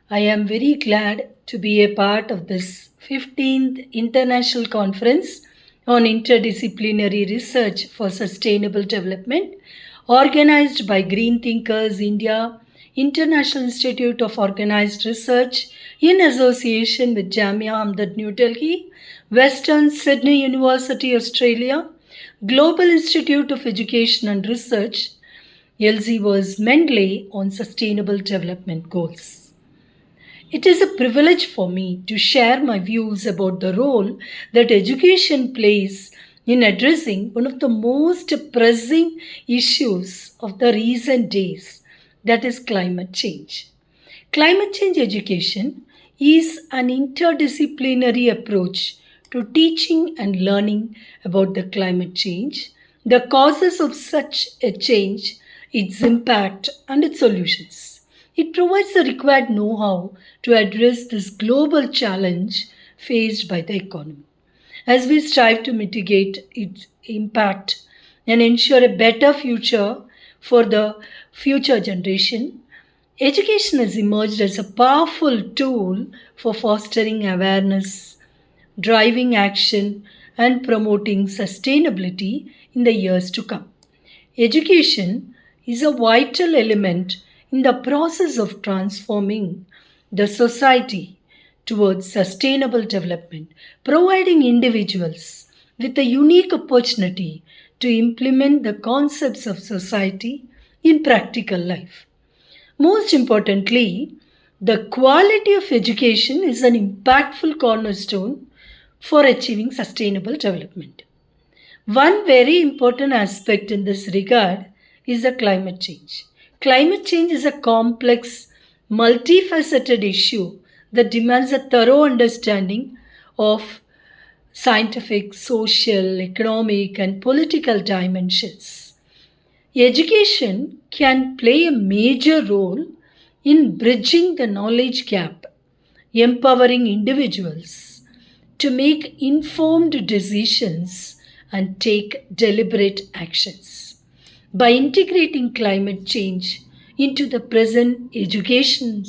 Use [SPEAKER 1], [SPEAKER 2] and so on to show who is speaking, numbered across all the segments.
[SPEAKER 1] I am very glad to be a part of this 15th International Conference on Interdisciplinary Research for Sustainable Development, organized by Green Thinkers India, International Institute of Organized Research, in association with Jamia, Hamdard, New Delhi, Western Sydney University, Australia, Global Institute of Education and Research, Elsevier's Mendeley on Sustainable Development Goals. It is a privilege for me to share my views about the role that education plays in addressing one of the most pressing issues of the recent days, that is climate change. Climate change education is an interdisciplinary approach to teaching and learning about the climate change, the causes of such a change, its impact, and its solutions. It provides the required know-how to address this global challenge faced by the economy. As we strive to mitigate its impact and ensure a better future for the future generation, education has emerged as a powerful tool for fostering awareness, driving action, and promoting sustainability in the years to come. Education is a vital element in the process of transforming the society towards sustainable development, providing individuals with a unique opportunity to implement the concepts of society in practical life. Most importantly, the quality of education is an impactful cornerstone for achieving sustainable development. One very important aspect in this regard is the climate change. Climate change is a complex, multifaceted issue that demands a thorough understanding of scientific, social, economic, and political dimensions. Education can play a major role in bridging the knowledge gap, empowering individuals to make informed decisions and take deliberate actions. By integrating climate change into the present education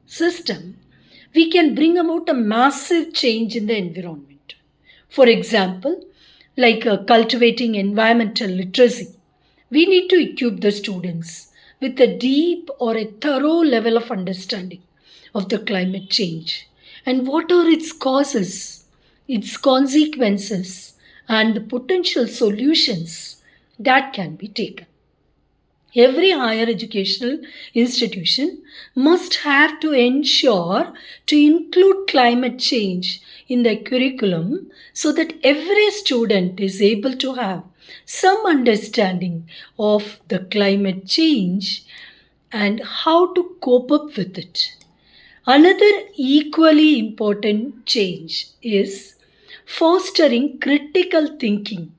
[SPEAKER 1] system, we can bring about a massive change in the environment. For example, like cultivating environmental literacy, we need to equip the students with a deep or a thorough level of understanding of the climate change and what are its causes, its consequences, and the potential solutions that can be taken. Every higher educational institution must have to ensure to include climate change in the curriculum so that every student is able to have some understanding of the climate change and how to cope up with it. Another equally important change is fostering critical thinking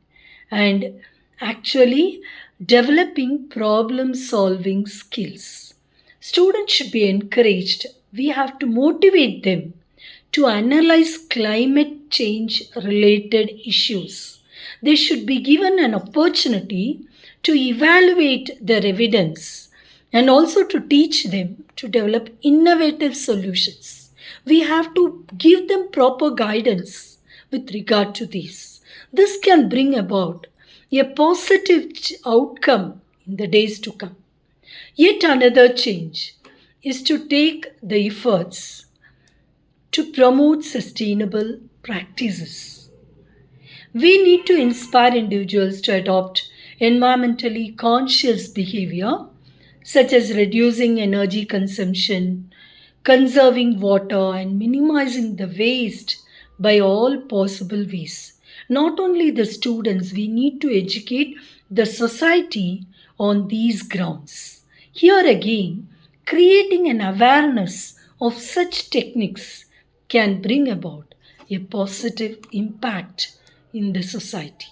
[SPEAKER 1] and actually developing problem-solving skills. Students should be encouraged. We have to motivate them to analyze climate change-related issues. They should be given an opportunity to evaluate their evidence and also to teach them to develop innovative solutions. We have to give them proper guidance with regard to these. This can bring about a positive outcome in the days to come. Yet another change is to take the efforts to promote sustainable practices. We need to inspire individuals to adopt environmentally conscious behavior, such as reducing energy consumption, conserving water, and minimizing the waste by all possible ways. Not only the students, we need to educate the society on these grounds. Here again, creating an awareness of such techniques can bring about a positive impact in the society.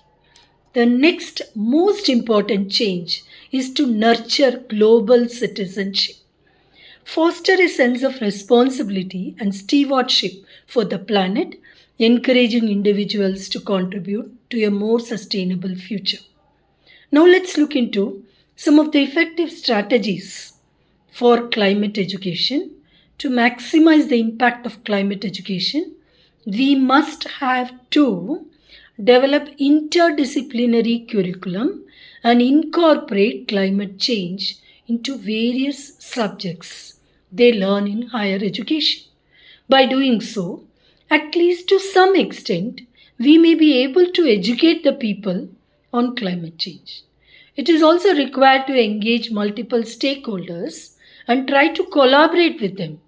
[SPEAKER 1] The next most important change is to nurture global citizenship. Foster a sense of responsibility and stewardship for the planet, encouraging individuals to contribute to a more sustainable future. Now let's look into some of the effective strategies for climate education to maximize the impact of climate education, we must have to develop interdisciplinary curriculum and incorporate climate change into various subjects they learn in higher education. By doing so, at least to some extent, we may be able to educate the people on climate change. It is also required to engage multiple stakeholders and try to collaborate with them,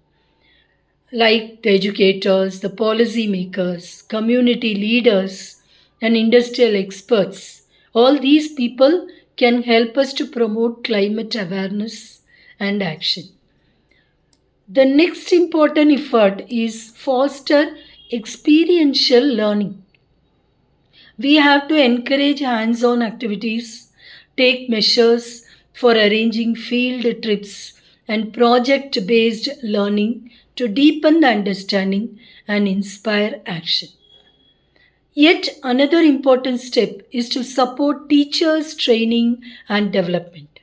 [SPEAKER 1] like the educators, the policy makers, community leaders, and industrial experts. All these people can help us to promote climate awareness and action. The next important effort is foster experiential learning. We have to encourage hands-on activities, take measures for arranging field trips and project-based learning to deepen the understanding and inspire action. Yet another important step is to support teachers' training and development.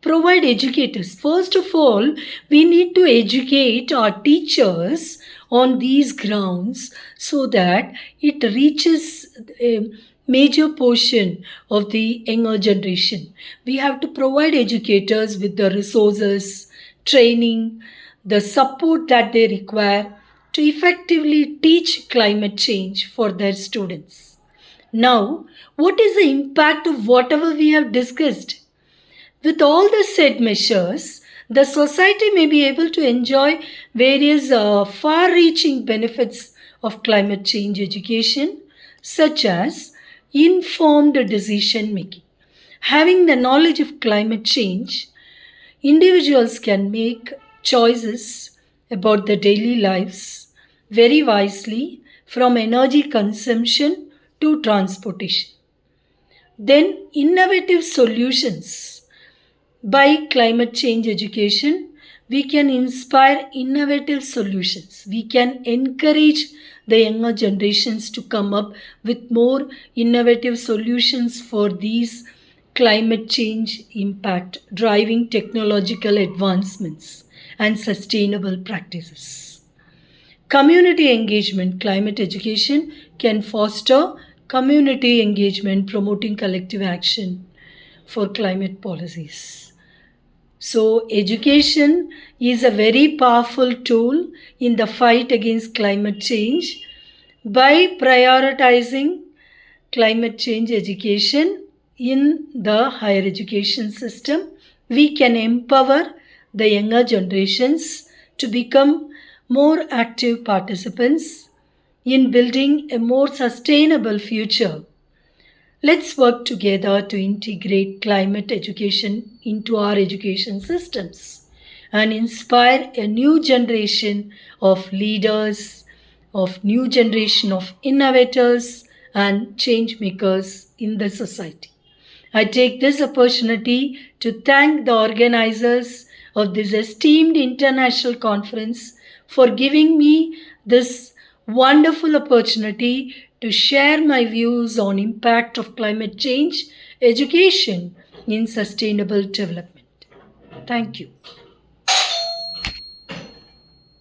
[SPEAKER 1] Provide educators. First of all, we need to educate our teachers on these grounds so that it reaches a major portion of the younger generation. We have to provide educators with the resources, training, the support that they require to effectively teach climate change for their students. Now, what is the impact of whatever we have discussed? With all the said measures, the society may be able to enjoy various far-reaching benefits of climate change education, such as informed decision making. Having the knowledge of climate change, individuals can make choices about their daily lives very wisely, from energy consumption to transportation. Then, innovative solutions. By climate change education, we can inspire innovative solutions. We can encourage the younger generations to come up with more innovative solutions for these climate change impact, driving technological advancements and sustainable practices. Community engagement. Climate education can foster community engagement, promoting collective action for climate policies. So, education is a very powerful tool in the fight against climate change. By prioritizing climate change education in the higher education system, we can empower the younger generations to become more active participants in building a more sustainable future. Let's work together to integrate climate education into our education systems and inspire a new generation of leaders, of new generation of innovators and change makers in the society. I take this opportunity to thank the organizers of this esteemed international conference for giving me this wonderful opportunity to share my views on impact of climate change education in sustainable development. Thank you.